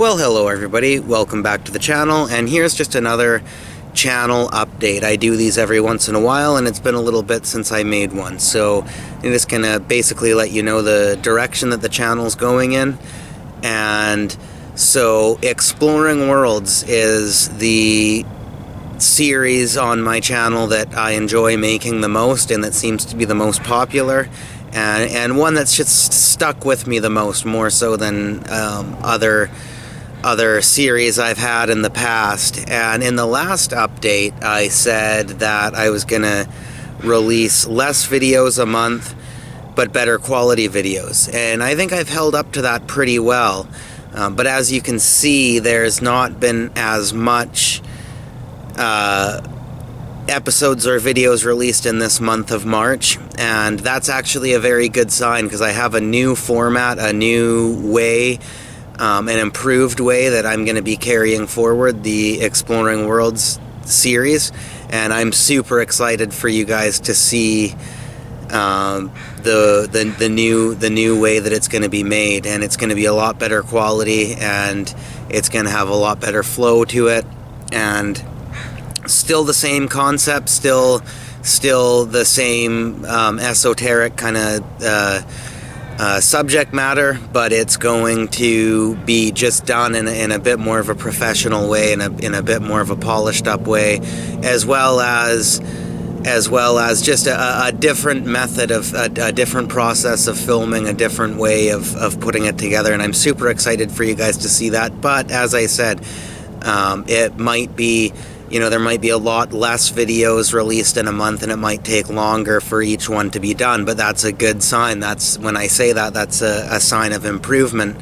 Well, hello everybody, welcome back to the channel, and here's just another channel update. I do these every once in a while, and it's been a little bit since I made one, so I'm just gonna basically let you know the direction that the channel's going in. And so Exploring Worlds is the series on my channel that I enjoy making the most, and that seems to be the most popular, and one that's just stuck with me the most, more so than other series I've had in the past. And in the last update, I said that I was gonna release less videos a month, but better quality videos. And I think I've held up to that pretty well. But as you can see, there's not been as much episodes or videos released in this month of March. And that's actually a very good sign, because I have a new format, a new way, an improved way that I'm going to be carrying forward the Exploring Worlds series, and I'm super excited for you guys to see the new way that it's going to be made, and it's going to be a lot better quality, and it's going to have a lot better flow to it, and still the same concept, still the same esoteric kind of subject matter, but it's going to be just done in a bit more of a professional way, in a bit more of a polished up way, as well as just a different method of a different process of filming, a different way of putting it together. And I'm super excited for you guys to see that. But as I said, it might be, there might be a lot less videos released in a month, and it might take longer for each one to be done, but that's a good sign. That's, when I say that, that's a sign of improvement,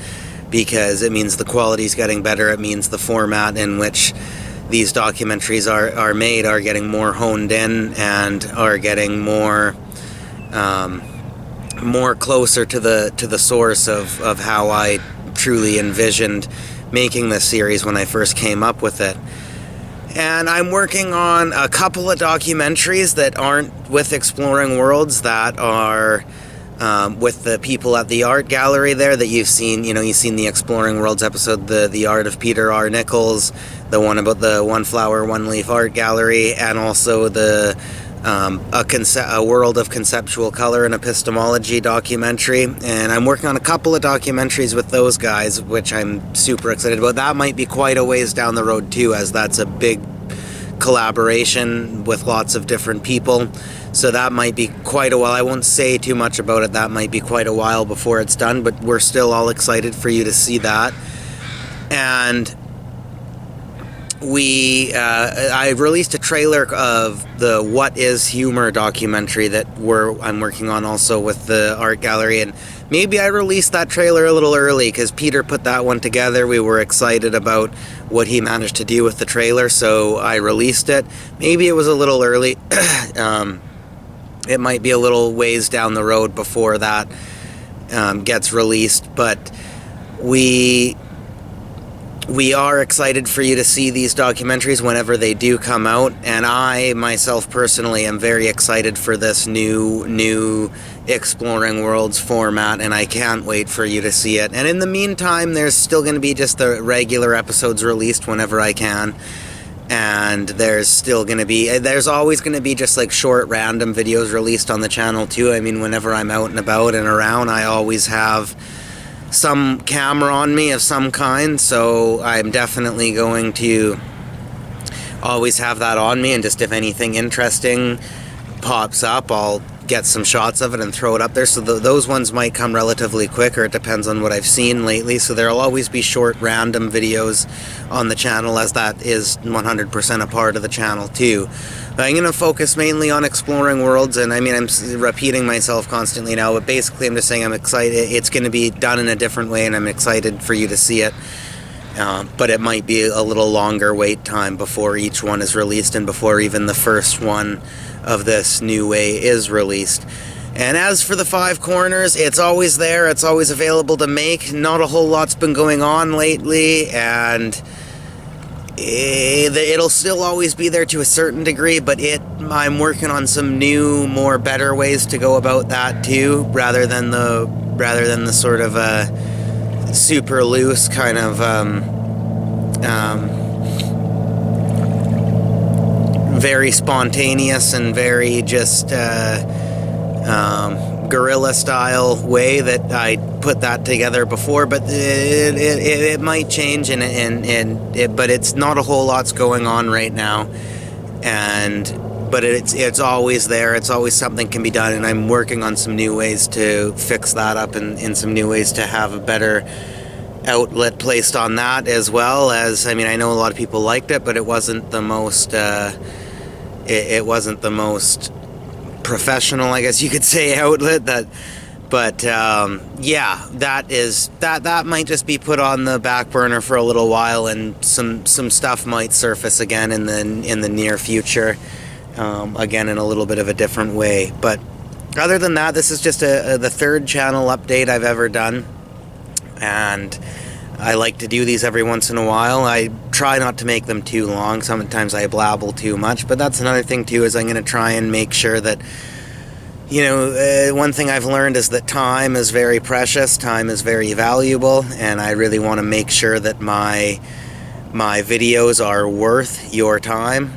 because it means the quality's getting better. It means the format in which these documentaries are made are getting more honed in, and are getting more closer to the source of how I truly envisioned making this series when I first came up with it. And I'm working on a couple of documentaries that aren't with Exploring Worlds, that are with the people at the art gallery there that you've seen. You've seen the Exploring Worlds episode, the art of Peter R. Nichols, the one about the One Flower, One Leaf art gallery, and also the a World of Conceptual Color and Epistemology documentary. And I'm working on a couple of documentaries with those guys, which I'm super excited about. That might be quite a ways down the road too, as that's a big collaboration with lots of different people. So that might be quite a while. I won't say too much about it. That might be quite a while before it's done, but we're still all excited for you to see that. And I released a trailer of the What is Humor documentary that I'm working on also with the art gallery, and maybe I released that trailer a little early because Peter put that one together. We were excited about what he managed to do with the trailer, so I released it. Maybe it was a little early. It might be a little ways down the road before that gets released, but we are excited for you to see these documentaries whenever they do come out, and I myself personally am very excited for this new Exploring Worlds format, and I can't wait for you to see it. And in the meantime, there's still going to be just the regular episodes released whenever I can, and there's always going to be just like short random videos released on the channel too. I mean, whenever I'm out and about and around, I always have some camera on me of some kind, so I'm definitely going to always have that on me, and just if anything interesting pops up, I'll get some shots of it and throw it up there. So those ones might come relatively quick, or it depends on what I've seen lately. So there'll always be short random videos on the channel, as that is 100% a part of the channel too. But I'm going to focus mainly on Exploring Worlds, and I mean, I'm repeating myself constantly now, but basically I'm just saying I'm excited. It's going to be done in a different way, and I'm excited for you to see it. But it might be a little longer wait time before each one is released, and before even the first one of this new way is released. And as for the Five Corners, it's always there, it's always available to make. Not a whole lot's been going on lately, and it'll still always be there to a certain degree, but I'm working on some new, more better ways to go about that too, rather than the sort of super loose kind of very spontaneous and very just guerrilla style way that I put that together before, but it might change, but it's not a whole lot's going on right now, but it's always there. It's always something can be done, and I'm working on some new ways to fix that up, and some new ways to have a better outlet placed on that, as well as, I mean, I know a lot of people liked it, but it wasn't the most it wasn't the most professional, I guess you could say, outlet. Yeah, that might just be put on the back burner for a little while, and some stuff might surface again in the near future, again in a little bit of a different way. But other than that, this is just the third channel update I've ever done, and I like to do these every once in a while. I try not to make them too long. Sometimes I blabble too much, but that's another thing too, is I'm going to try and make sure that, one thing I've learned is that time is very precious, time is very valuable, and I really want to make sure that my videos are worth your time.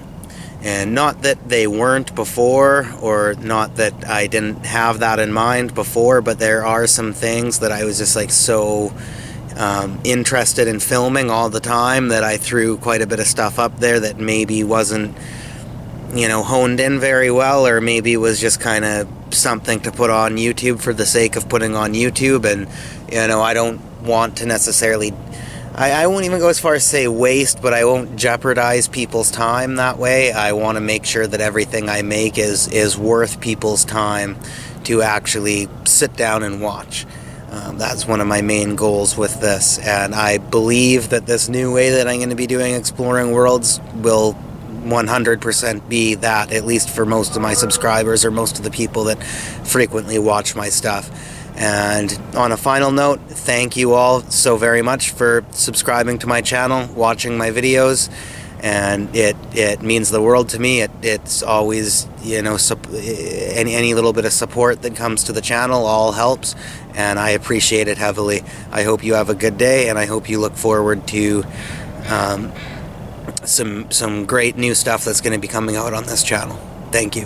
And not that they weren't before, or not that I didn't have that in mind before, but there are some things that I was just like so interested in filming all the time that I threw quite a bit of stuff up there that maybe wasn't, honed in very well, or maybe was just kind of something to put on YouTube for the sake of putting on YouTube. And, I don't want to necessarily, I won't even go as far as say waste, but I won't jeopardize people's time that way. I want to make sure that everything I make is worth people's time to actually sit down and watch. That's one of my main goals with this, and I believe that this new way that I'm going to be doing Exploring Worlds will 100% be that, at least for most of my subscribers, or most of the people that frequently watch my stuff. And on a final note, thank you all so very much for subscribing to my channel, watching my videos, and it means the world to me. It's always, any little bit of support that comes to the channel all helps, and I appreciate it heavily. I hope you have a good day, and I hope you look forward to some great new stuff that's going to be coming out on this channel. Thank you.